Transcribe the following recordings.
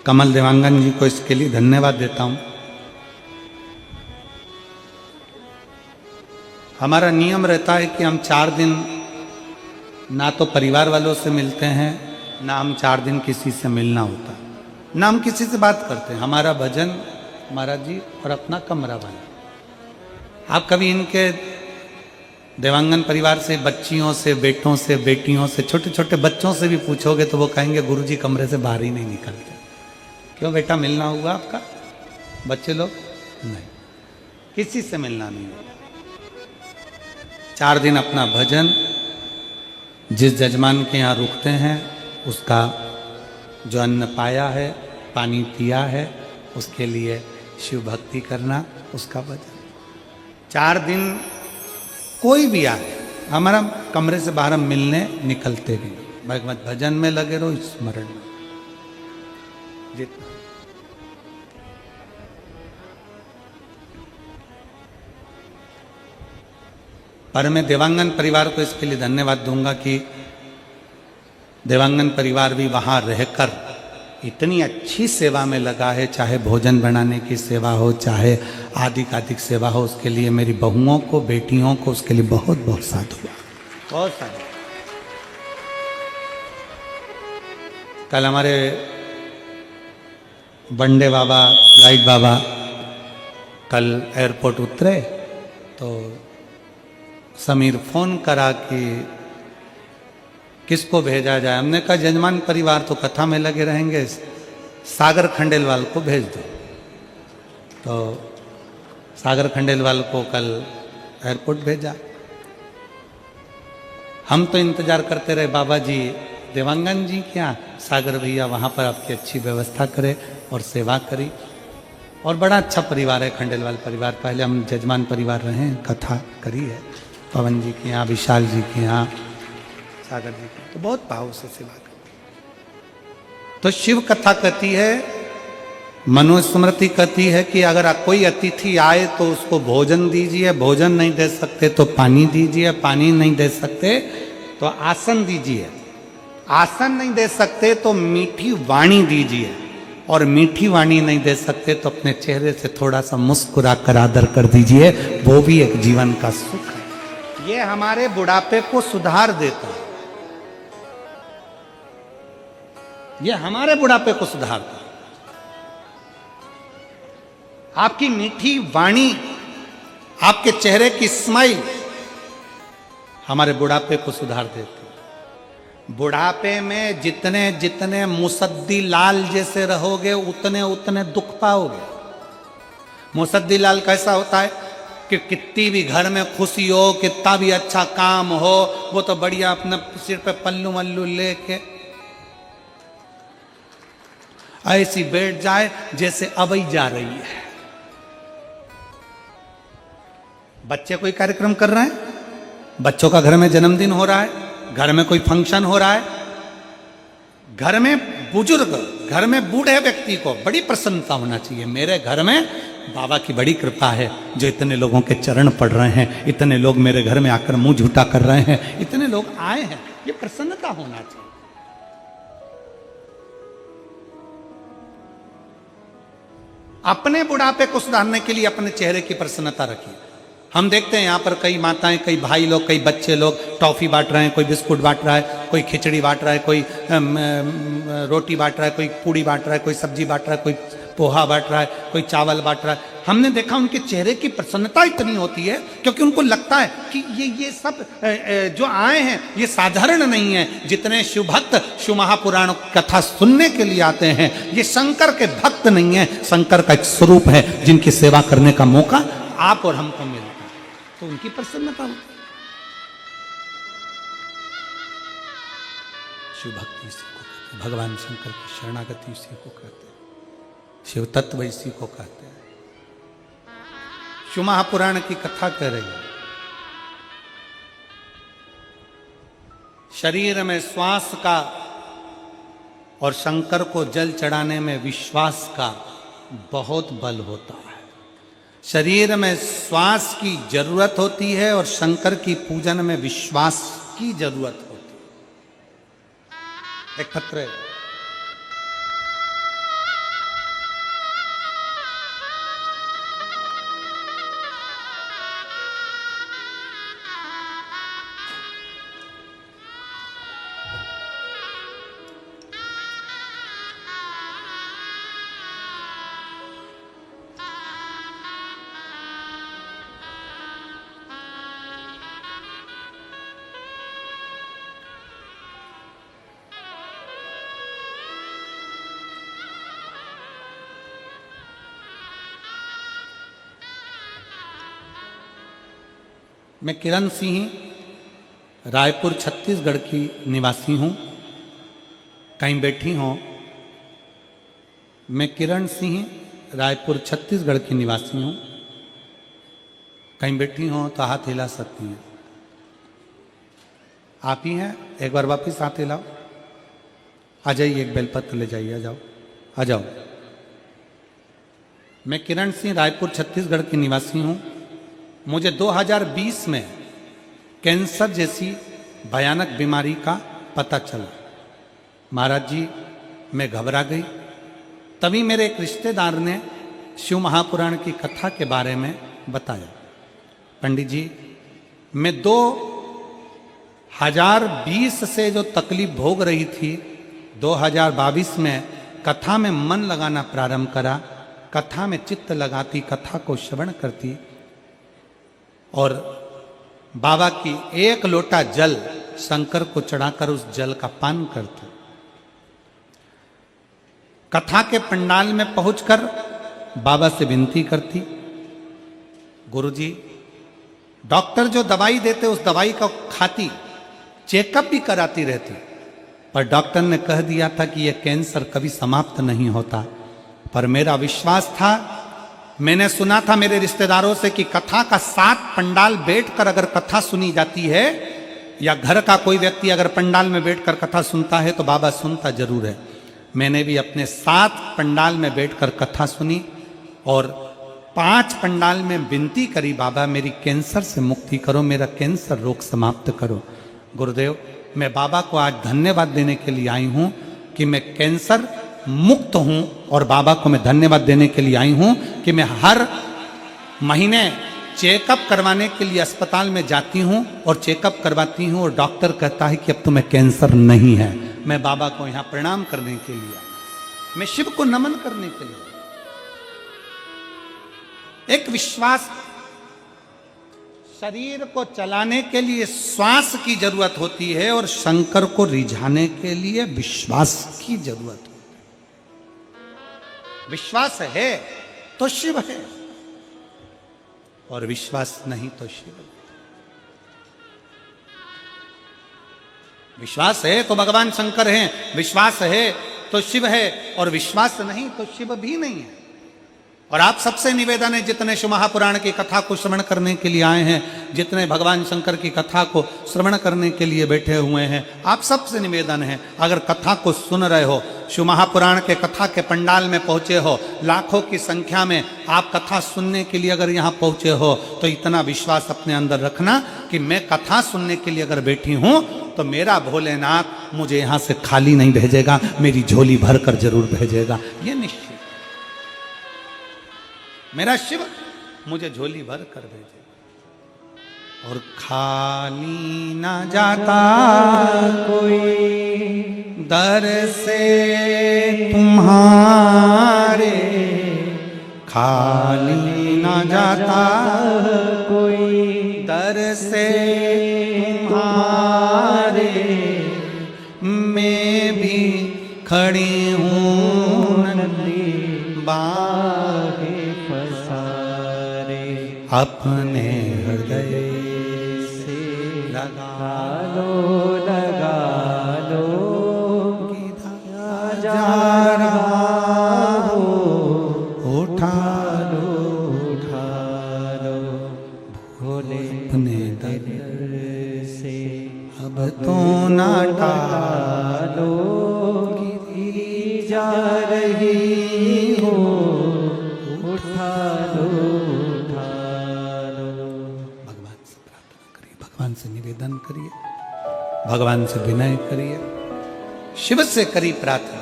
कमल देवांगन जी को इसके लिए धन्यवाद देता हूं। हमारा नियम रहता है कि हम 4 दिन ना तो परिवार वालों से मिलते हैं, ना हम 4 दिन किसी से मिलना होता, ना हम किसी से बात करते हैं। हमारा भजन महाराज जी और अपना कमरा वाला। आप कभी इनके देवांगन परिवार से बच्चियों से, बेटों से, बेटियों से, छोटे छोटे बच्चों से भी पूछोगे तो वो कहेंगे गुरुजी कमरे से बाहर ही नहीं निकलते। क्यों बेटा, मिलना हुआ आपका? बच्चे लोग नहीं, किसी से मिलना नहीं हुआ। 4 दिन अपना भजन, जिस जजमान के यहाँ रुकते हैं उसका जो अन्न पाया है, पानी पिया है, उसके लिए शिव भक्ति करना, उसका भजन। 4 दिन कोई भी आए, हमारा कमरे से बाहर हम मिलने निकलते भी, भगवत भजन में लगे रहो, स्मरण में जितना। पर मैं देवांगन परिवार को इसके लिए धन्यवाद दूंगा कि देवांगन परिवार भी वहां रहकर इतनी अच्छी सेवा में लगा है, चाहे भोजन बनाने की सेवा हो, चाहे आधिकाधिक सेवा हो। उसके लिए मेरी बहुओं को, बेटियों को, उसके लिए बहुत बहुत साधुवाद, बहुत साधुवाद। कल हमारे बंडे बाबा, लाइट बाबा कल एयरपोर्ट उतरे तो समीर फोन करा कि किसको भेजा जाए। हमने कहा जजमान परिवार तो कथा में लगे रहेंगे, सागर खंडेलवाल को भेज दो। तो सागर खंडेलवाल को कल एयरपोर्ट भेजा। हम तो इंतजार करते रहे, बाबा जी देवांगन जी क्या, सागर भैया वहाँ पर आपकी अच्छी व्यवस्था करे और सेवा करी। और बड़ा अच्छा परिवार है खंडेलवाल परिवार। पहले हम जजमान परिवार रहे, कथा करी है पवन जी के यहाँ, विशाल जी के यहाँ, सागर जी के, तो बहुत भाव से सेवा कर। तो शिव कथा कहती है, मनुस्मृति कहती है कि अगर कोई अतिथि आए तो उसको भोजन दीजिए, भोजन नहीं दे सकते तो पानी दीजिए, पानी नहीं दे सकते तो आसन दीजिए, आसन नहीं दे सकते तो मीठी वाणी दीजिए, और मीठी वाणी नहीं दे सकते तो अपने चेहरे से थोड़ा सा मुस्कुरा कर आदर कर दीजिए। वो भी एक जीवन का सुख है। ये हमारे बुढ़ापे को सुधार देता है, ये हमारे बुढ़ापे को सुधारता है। आपकी मीठी वाणी, आपके चेहरे की स्माइल हमारे बुढ़ापे को सुधार देती है। बुढ़ापे में जितने जितने मुसद्दी लाल जैसे रहोगे उतने उतने दुख पाओगे। मुसद्दी लाल कैसा होता है कि कितनी भी घर में खुशी हो, कितना भी अच्छा काम हो, वो तो बढ़िया अपने सिर पे पल्लू मल्लू लेके ऐसी बैठ जाए जैसे अब ही जा रही है। बच्चे कोई कार्यक्रम कर रहे हैं, बच्चों का घर में जन्मदिन हो रहा है, घर में कोई फंक्शन हो रहा है, घर में बुजुर्ग, घर में बूढ़े व्यक्ति को बड़ी प्रसन्नता होना चाहिए। मेरे घर में बाबा की बड़ी कृपा है जो इतने लोगों के चरण पड़ रहे हैं, इतने लोग मेरे घर में आकर मुंह झूठा कर रहे हैं, इतने लोग आए हैं, ये प्रसन्नता होना चाहिए। अपने बुढ़ापे को सुधारने के लिए अपने चेहरे की प्रसन्नता रखिए। हम देखते हैं यहाँ पर कई माताएं, कई भाई लोग, कई बच्चे लोग टॉफी बांट रहे हैं, कोई बिस्कुट बांट रहा है, कोई खिचड़ी बांट रहा है, कोई रोटी बांट रहा है, कोई पूड़ी बांट रहा है, कोई सब्जी बांट रहा है, कोई पोहा बांट रहा है, कोई चावल बांट रहा है। हमने देखा उनके चेहरे की प्रसन्नता इतनी होती है क्योंकि उनको लगता है कि ये सब जो आए हैं ये साधारण नहीं है। जितने शिव भक्त शिव महापुराण कथा सुनने के लिए आते हैं ये शंकर के भक्त नहीं है, शंकर का एक स्वरूप है जिनकी सेवा करने का मौका आप और हमको मिलता है, तो उनकी प्रसन्नता होती है। शिव भक्ति इसी को कहते हैं, भगवान शंकर की शरणागति इसी को कहते हैं, शिव तत्व इसी को कहते हैं। शिव महापुराण की कथा कह रही है, शरीर में श्वास का और शंकर को जल चढ़ाने में विश्वास का बहुत बल होता है। शरीर में श्वास की जरूरत होती है और शंकर की पूजन में विश्वास की जरूरत होती है। एक पत्र मैं किरण सिंह रायपुर छत्तीसगढ़ की निवासी हूँ। कहीं बैठी हो? मैं किरण सिंह रायपुर छत्तीसगढ़ की निवासी हूँ। कहीं बैठी हो तो हाथ हिला सकती हैं। आप ही हैं? एक बार वापस हाथ हिलाओ। आ जाइए, एक बेलपत्र ले जाइए। आ जाओ, आ जाओ। मैं किरण सिंह रायपुर छत्तीसगढ़ की निवासी हूँ। मुझे 2020 में कैंसर जैसी भयानक बीमारी का पता चला। महाराज जी, मैं घबरा गई। तभी मेरे एक रिश्तेदार ने शिव महापुराण की कथा के बारे में बताया। पंडित जी, मैं 2020 से जो तकलीफ भोग रही थी, 2022 में कथा में मन लगाना प्रारंभ करा। कथा में चित्त लगाती, कथा को श्रवण करती और बाबा की एक लोटा जल शंकर को चढ़ाकर उस जल का पान करते। कथा के पंडाल में पहुंचकर बाबा से विनती करती, गुरुजी, डॉक्टर जो दवाई देते उस दवाई को खाती, चेकअप भी कराती रहती, पर डॉक्टर ने कह दिया था कि यह कैंसर कभी समाप्त नहीं होता। पर मेरा विश्वास था, मैंने सुना था मेरे रिश्तेदारों से कि कथा का 7 पंडाल बैठकर अगर कथा सुनी जाती है, या घर का कोई व्यक्ति अगर पंडाल में बैठकर कथा सुनता है तो बाबा सुनता जरूर है। मैंने भी अपने 7 पंडाल में बैठकर कथा सुनी और 5 पंडाल में विनती करी, बाबा मेरी कैंसर से मुक्ति करो, मेरा कैंसर रोग समाप्त करो। गुरुदेव, मैं बाबा को आज धन्यवाद देने के लिए आई हूँ कि मैं कैंसर मुक्त हूँ, और बाबा को मैं धन्यवाद देने के लिए आई हूँ कि मैं हर महीने चेकअप करवाने के लिए अस्पताल में जाती हूँ और चेकअप करवाती हूँ और डॉक्टर कहता है कि अब तुम्हें कैंसर नहीं है। मैं बाबा को यहाँ प्रणाम करने के लिए, मैं शिव को नमन करने के लिए। एक विश्वास, शरीर को चलाने के लिए श्वास की जरूरत होती है और शंकर को रिझाने के लिए विश्वास की जरूरत है। विश्वास है तो शिव है, और विश्वास नहीं तो शिव। विश्वास है तो भगवान शंकर हैं, विश्वास है तो शिव है, और विश्वास नहीं तो शिव भी नहीं है। और आप सबसे निवेदन है, जितने शिव महापुराण की कथा को श्रवण करने के लिए आए हैं, जितने भगवान शंकर की कथा को श्रवण करने के लिए बैठे हुए हैं, आप सबसे निवेदन है, अगर कथा को सुन रहे हो, शिव महापुराण के कथा के पंडाल में पहुंचे हो, लाखों की संख्या में आप कथा सुनने के लिए अगर यहाँ पहुंचे हो, तो इतना विश्वास अपने अंदर रखना कि मैं कथा सुनने के लिए अगर बैठी हूं तो मेरा भोलेनाथ मुझे यहाँ से खाली नहीं भेजेगा, मेरी झोली भर कर जरूर भेजेगा। ये निश्चित, मेरा शिव मुझे झोली भर कर भेजेगा। और खाली ना जाता कोई दर से तुम्हारे, खाली ना जाता कोई दर से तुम्हारे, मैं भी खड़ी हूँ नंदी बागे पसारे, अपने हृदय से लगा लो, लगा लो, जा रहा हो, उठा लो, उठा लो, भोले अपने दर से अब तो ना टालो, गिरी जा रही हो, उठा लो, उठा लो। भगवान से प्रार्थना करिए, भगवान से निवेदन करिए, भगवान से विनय करिए, शिव से करिए प्रार्थना।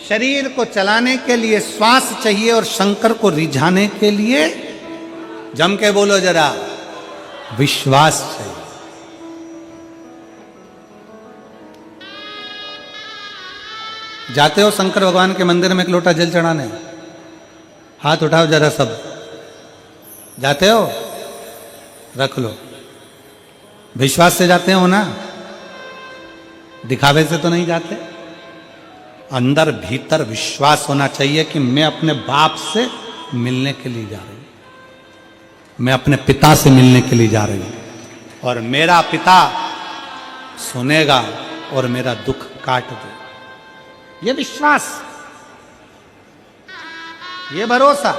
शरीर को चलाने के लिए श्वास चाहिए और शंकर को रिझाने के लिए, जम के बोलो जरा, विश्वास चाहिए। जाते हो शंकर भगवान के मंदिर में एक लोटा जल चढ़ाने? हाथ उठाओ जरा सब। जाते हो? रख लो। विश्वास से जाते हो ना, दिखावे से तो नहीं जाते। अंदर भीतर विश्वास होना चाहिए कि मैं अपने बाप से मिलने के लिए जा रही हूं। मैं अपने पिता से मिलने के लिए जा रही हूं और मेरा पिता सुनेगा और मेरा दुख काट दे। ये विश्वास, ये भरोसा।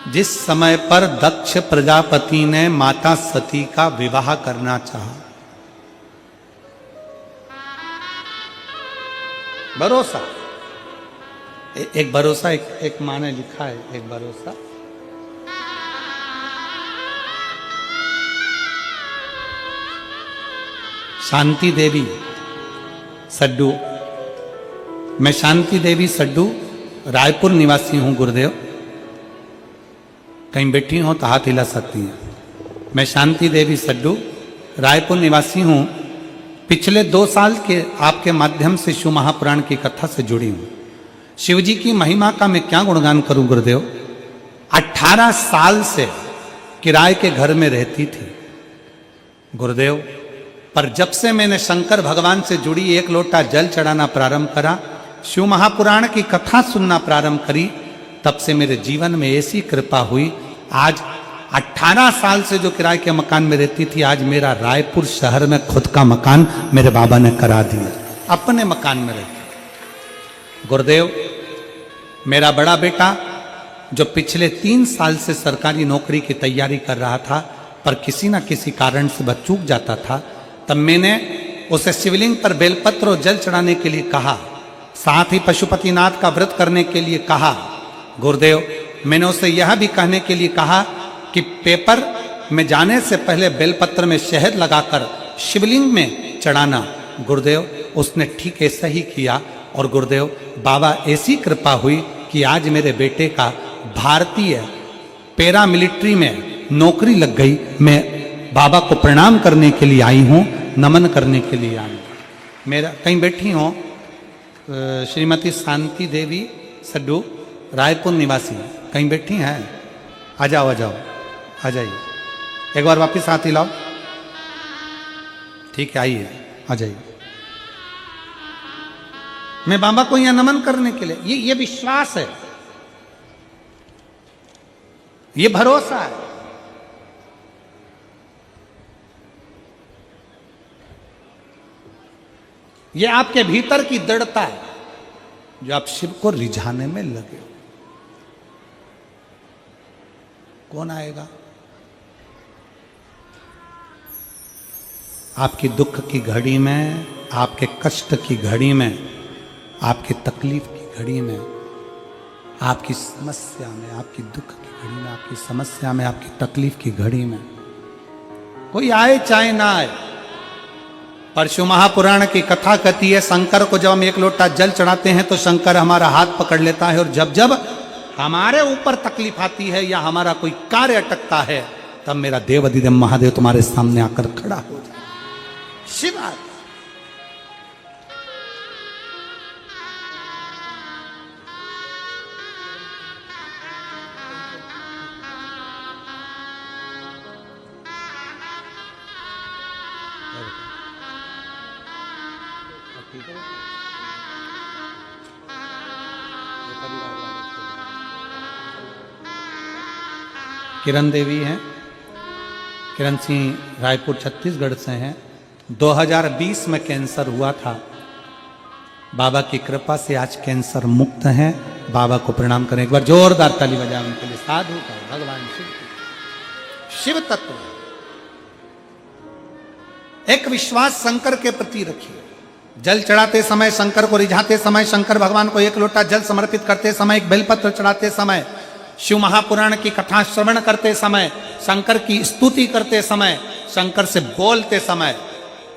जिस समय पर दक्ष प्रजापति ने माता सती का विवाह करना चाहा, भरोसा, एक भरोसा, एक माँ ने लिखा है, एक भरोसा। शांति देवी सड्डू, मैं शांति देवी सड्डू रायपुर निवासी हूं गुरुदेव। कहीं बैठी हो तो हाथ हिला सकती हैं। मैं शांति देवी सड्डू रायपुर निवासी हूं। पिछले 2 साल के आपके माध्यम से शिव महापुराण की कथा से जुड़ी हूं। शिव जी की महिमा का मैं क्या गुणगान करूं गुरुदेव। 18 साल से किराए के घर में रहती थी गुरुदेव, पर जब से मैंने शंकर भगवान से जुड़ी 1 लोटा जल चढ़ाना प्रारंभ करा, शिव महापुराण की कथा सुनना प्रारंभ करी, तब से मेरे जीवन में ऐसी कृपा हुई। आज 18 साल से जो किराए के मकान में रहती थी, आज मेरा रायपुर शहर में खुद का मकान मेरे बाबा ने करा दिया। अपने मकान में रहती गुरुदेव। मेरा बड़ा बेटा जो पिछले 3 साल से सरकारी नौकरी की तैयारी कर रहा था, पर किसी न किसी कारण से वह चूक जाता था, तब मैंने उसे शिवलिंग पर बेलपत्र और जल चढ़ाने के लिए कहा, साथ ही पशुपतिनाथ का व्रत करने के लिए कहा। गुरुदेव, मैंने उसे यह भी कहने के लिए कहा कि पेपर में जाने से पहले बेलपत्र में शहद लगाकर शिवलिंग में चढ़ाना। गुरुदेव, उसने ठीक ऐसा ही किया और गुरुदेव बाबा ऐसी कृपा हुई कि आज मेरे बेटे का भारतीय पैरामिलिट्री में नौकरी लग गई। मैं बाबा को प्रणाम करने के लिए आई हूँ, नमन करने के लिए आई हूँ। मेरा कहीं बैठी हो श्रीमती शांति देवी सड्डू रायपुर निवासी, कहीं बैठी हैं? आ जाओ आ जाओ, आ जाइए। एक बार वापस हाथ हिलाओ। ठीक है, आइए, आ जाइए। मैं बाबा को यहां नमन करने के लिए, ये विश्वास है, ये भरोसा है। ये आपके भीतर की दृढ़ता है जो आप शिव को रिझाने में लगे हो। कौन आएगा? आपकी दुख की घड़ी में, आपके कष्ट की घड़ी में, आपकी तकलीफ की घड़ी में, आपकी समस्या में, आपकी दुख की घड़ी में, आपकी समस्या में, आपकी तकलीफ की घड़ी में कोई आए चाहे ना आए, पर शिव महापुराण की कथा कहती है, शंकर को जब हम 1 लोटा जल चढ़ाते हैं तो शंकर हमारा हाथ पकड़ लेता है, और जब जब हमारे ऊपर तकलीफ आती है या हमारा कोई कार्य अटकता है, तब मेरा देव अधिदेव महादेव तुम्हारे सामने आकर खड़ा हो जाए। शिव आता। किरण देवी हैं, किरण सिंह रायपुर छत्तीसगढ़ से हैं। 2020 में कैंसर हुआ था, बाबा की कृपा से आज कैंसर मुक्त हैं। बाबा को प्रणाम करें, एक बार जोरदार ताली बजाएं उनके लिए। साधु का भगवान शिव तत्व, एक विश्वास शंकर के प्रति रखिए। जल चढ़ाते समय, शंकर को रिझाते समय, शंकर भगवान को 1 लोटा जल समर्पित करते समय, एक बेलपत्र चढ़ाते समय, शिव महापुराण की कथा श्रवण करते समय, शंकर की स्तुति करते समय, शंकर से बोलते समय,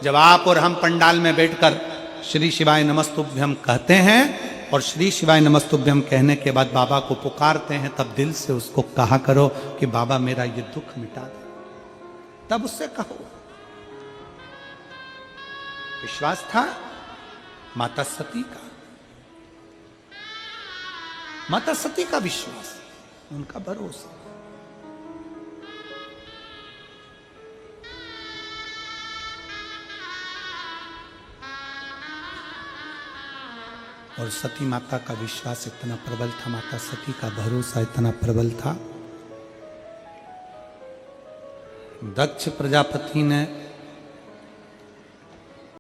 जब आप और हम पंडाल में बैठकर श्री शिवाय नमस्तुभ्यम कहते हैं और श्री शिवाय नमस्तुभ्यम कहने के बाद बाबा को पुकारते हैं, तब दिल से उसको कहा करो कि बाबा मेरा ये दुख मिटा दे। तब उससे कहो। विश्वास था माता सती का, माता सती का विश्वास, उनका भरोसा। और सती माता का विश्वास इतना प्रबल था, माता सती का भरोसा इतना प्रबल था। दक्ष प्रजापति ने